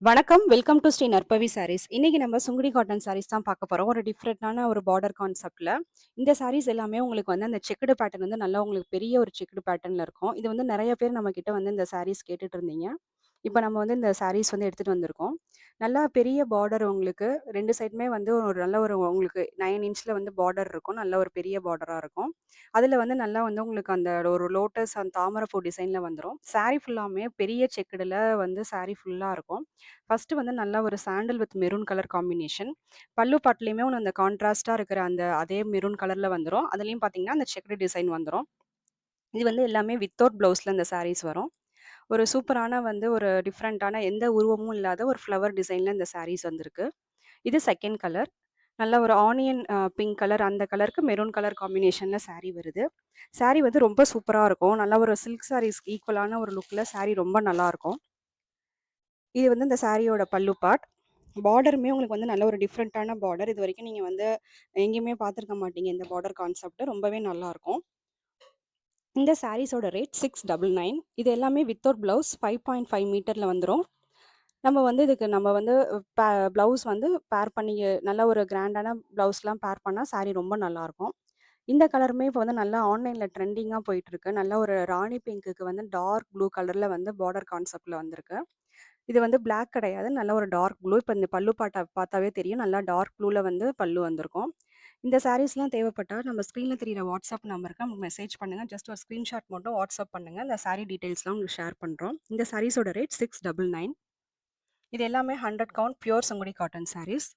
வணக்கம். Welcome to Sri நற்பவி சாரீஸ். இன்னைக்கு நம்ம சுங்குடி காட்டன் சாரீஸ் தான் பார்க்க போறோம். ஒரு டிஃப்ரெண்டான ஒரு பார்டர் கான்செப்ட்ல. இந்த சாரீஸ் எல்லாமே உங்களுக்கு வந்து அந்த செக்குடு பேட்டர்ன் வந்து நல்லா உங்களுக்கு பெரிய ஒரு செக்குடு பேட்டர்ன்ல இருக்கும். இது வந்து நெறைய பேர் நம்ம கிட்ட வந்து இந்த சாரீஸ் கேட்டுட்டு இருந்தீங்க. இப்ப நம்ம வந்து இந்த சாரீஸ் வந்து எடுத்துட்டு வந்திருக்கோம். நல்லா பெரிய பார்டர் உங்களுக்கு 2 சைடுமே வந்து ஒரு நல்ல ஒரு உங்களுக்கு 9 இன்ச்ல வந்து பார்டர் இருக்கும். நல்ல ஒரு பெரிய பார்டரா இருக்கும். அதுல வந்து நல்லா வந்து உங்களுக்கு அந்த ஒரு லோட்டஸ் அந்த தாமரைப்பூ டிசைன்ல வந்துரும். சாரி ஃபுல்லாமே பெரிய செக்குடுல வந்து சாரி ஃபுல்லா இருக்கும். ஃபர்ஸ்ட்டு வந்து நல்லா ஒரு sandal with maroon colour combination. பல்லு பாட்டுலயுமே ஒண்ணு அந்த கான்ட்ராஸ்ட்டா இருக்கிற அந்த அதே மெரூன் கலர்ல வந்துரும். அதுலயும் பார்த்தீங்கன்னா, அந்த செக்குடு டிசைன் வந்துரும். இது வந்து எல்லாமே வித்தவுட் ப்ளவுஸ்ல இந்த சாரீஸ் வரும். ஒரு சூப்பரான வந்து ஒரு டிஃப்ரெண்ட்டான எந்த உருவமும் இல்லாத ஒரு ஃப்ளவர் டிசைன்ல இந்த சாரீஸ் வந்திருக்கு. இது 2ண்ட் கலர். நல்ல ஒரு ஆனியன் பிங்க் கலர் அந்த கலருக்கு மெரூன் கலர் காம்பினேஷன்ல சாரி வருது. சாரி வந்து ரொம்ப சூப்பரா இருக்கும். நல்ல ஒரு சில்க் சாரீஸ்க்கு ஈக்குவலான ஒரு லுக்ல சாரி ரொம்ப நல்லாருக்கும். இது வந்து இந்த சாரியோட பல்லு பார்ட். பார்டருமே உங்களுக்கு வந்து நல்ல ஒரு டிஃப்ரெண்ட்டான பார்டர். இதுவரைக்கும் நீங்க வந்து எங்கேயுமே பார்த்துருக்க மாட்டீங்க இந்த பார்டர் கான்செப்ட். ரொம்பவே நல்லாருக்கும். இந்த சாரீஸோட ரேட் 699. இது எல்லாமே வித்தவுட் பிளவுஸ் 5.5 மீட்டர்ல வந்துரும். நம்ம வந்து ப்ளவுஸ் வந்து பேர் பண்ணி நல்ல ஒரு கிராண்டான ப்ளவுஸ்லாம் பேர் பண்ணா சாரி ரொம்ப நல்லாருக்கும். இந்த கலருமே இப்போ வந்து நல்லா ஆன்லைன்ல ட்ரெண்டிங்கா போயிட்டுருக்கு. நல்ல ஒரு ராணி பிங்க்குக்கு வந்து டார்க் ப்ளூ கலர்ல வந்து பார்டர் கான்செப்ட்ல வந்திருக்கு. இது வந்து பிளாக் கிடையாது. நல்ல ஒரு டார்க் ப்ளூ. இப்ப இந்த பல்லு பார்த்தாவே தெரியும். நல்லா டார்க் ப்ளூல வந்து பல்லு வந்திருக்கும். இந்த சாரீஸ்லாம் தேவைப்பட்டா நம்ம ஸ்க்ரீன்ல தெரியிற வாட்ஸ்அப் நம்பருக்கு நமக்கு மெசேஜ் பண்ணுங்க. ஜஸ்ட் ஒரு ஸ்கிரீன்ஷாட் மட்டும் வாட்ஸ்அப் பண்ணுங்க. அந்த சாரி டீட்டெயில்ஸ்லாம் உங்களுக்கு ஷேர் பண்றோம். இந்த சாரீஸோட ரேட் 699. இது எல்லாமே 100 count pure Sungudi cotton sarees.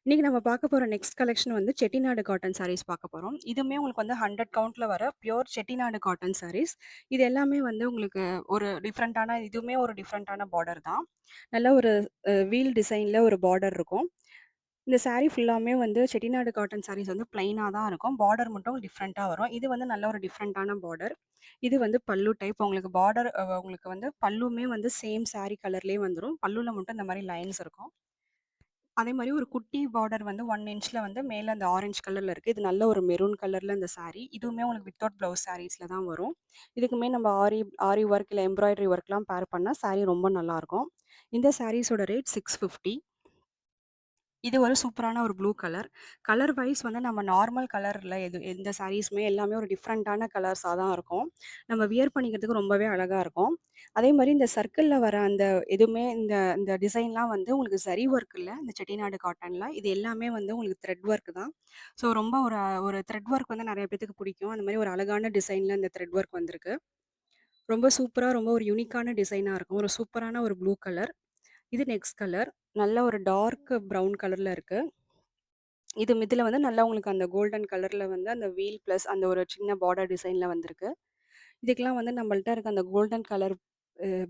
இன்னைக்கு நம்ம பார்க்க போற நெக்ஸ்ட் கலெக்ஷன் வந்து செட்டிநாடு காட்டன் சாரீஸ் பார்க்க போறோம். இதுவுமே உங்களுக்கு வந்து 100 கவுண்ட்ல வர பியூர் செட்டிநாடு காட்டன் சாரீஸ். இது எல்லாமே வந்து உங்களுக்கு ஒரு டிஃப்ரெண்ட்டான இதுவுமே ஒரு டிஃப்ரெண்ட்டான பார்டர் தான். நல்ல ஒரு வீல் டிசைன்ல ஒரு பார்டர் இருக்கும். இந்த சாரி ஃபுல்லாமே வந்து செட்டிநாடு காட்டன் சாரீஸ் வந்து பிளைனா தான் இருக்கும். பார்டர் மட்டும் டிஃப்ரெண்ட்டா வரும். இது வந்து நல்ல ஒரு டிஃப்ரெண்ட்டான பார்டர். இது வந்து பல்லு டைப் உங்களுக்கு பார்டர் உங்களுக்கு வந்து பல்லுமே வந்து சேம் சாரி கலர்லயே வந்துரும். பல்லுல மட்டும் இந்த மாரி லைன்ஸ் இருக்கும். அதே மாரி ஒரு குட்டி பார்டர் வந்து 1 இன்ச்ல வந்து மேல அந்த ஆரஞ்ச் கலர்ல இருக்கு. இது நல்ல ஒரு மெரூன் கலர்ல இந்த சாரி. இதுவுமே உங்களுக்கு வித்தவுட் ப்ளவுஸ் சாரீஸ்ல தான் வரும். இதுக்குமே நம்ம ஆரி ஆரி ஒர்க் இல்ல எம்ப்ராய்டரி ஒர்க்லாம் பேர் பண்ணா சாரி ரொம்ப நல்லாருக்கும். இந்த சாரீஸோட ரேட் 650. இது ஒரு சூப்பரான ஒரு ப்ளூ கலர். கலர் வைஸ் வந்து நம்ம நார்மல் கலர்ல எந்த சாரீஸுமே எல்லாமே ஒரு டிஃப்ரெண்ட்டான கலர்ஸா தான் இருக்கும். நம்ம வியர் பண்ணிக்கிறதுக்கு ரொம்பவே அழகா இருக்கும். அதே மாரி இந்த சர்க்கிள்ல வர அந்த எதுவுமே இந்த இந்த டிசைன்லாம் வந்து உங்களுக்கு ஜரி ஒர்க் இல்ல. இந்த செட்டிநாடு காட்டன்ல. இது எல்லாமே வந்து உங்களுக்கு த்ரெட் ஒர்க் தான். ஸோ ரொம்ப ஒரு ஒரு த்ரெட் ஒர்க் வந்து நெறைய பேத்துக்கு பிடிக்கும். அந்த மாரி ஒரு அழகான டிசைன்ல இந்த த்ரெட் ஒர்க் வந்திருக்கு. ரொம்ப சூப்பரா, ரொம்ப ஒரு யூனிக்கான டிசைனா இருக்கும். ஒரு சூப்பரான ஒரு ப்ளூ கலர். இது நெக்ஸ்ட் கலர். நல்ல ஒரு டார்க் ப்ரவுன் கலர்ல இருக்கு. இதுல வந்து நல்லா உங்களுக்கு அந்த கோல்டன் கலர்ல வந்து அந்த வீல் பிளஸ் அந்த ஒரு சின்ன பார்டர் டிசைன்ல வந்திருக்கு. இதுக்கெல்லாம் வந்து நம்மள்ட்ட இருக்க அந்த கோல்டன் கலர்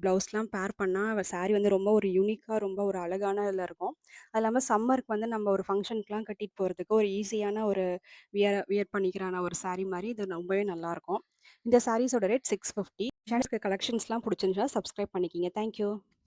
ப்ளவுஸ்லாம் பேர் பண்ணா சாரி வந்து ரொம்ப ஒரு யூனிக்கா ரொம்ப ஒரு அழகான இதுல இருக்கும். அது இல்லாம சம்மருக்கு வந்து நம்ம ஒரு ஃபங்ஷனுக்குலாம் கட்டிட்டு போறதுக்கு ஒரு ஈஸியான ஒரு வியர் பண்ணிக்கிறான ஒரு சாரி மாரி இது ரொம்பவே நல்லாருக்கும். இந்த சாரீஸோட ரேட் 650. சேனலுக்கு கலெக்ஷன்ஸ்லாம் புடிச்சிருந்துச்சுனா சப்ஸ்கிரைப் பண்ணிக்கங்க. Thank you.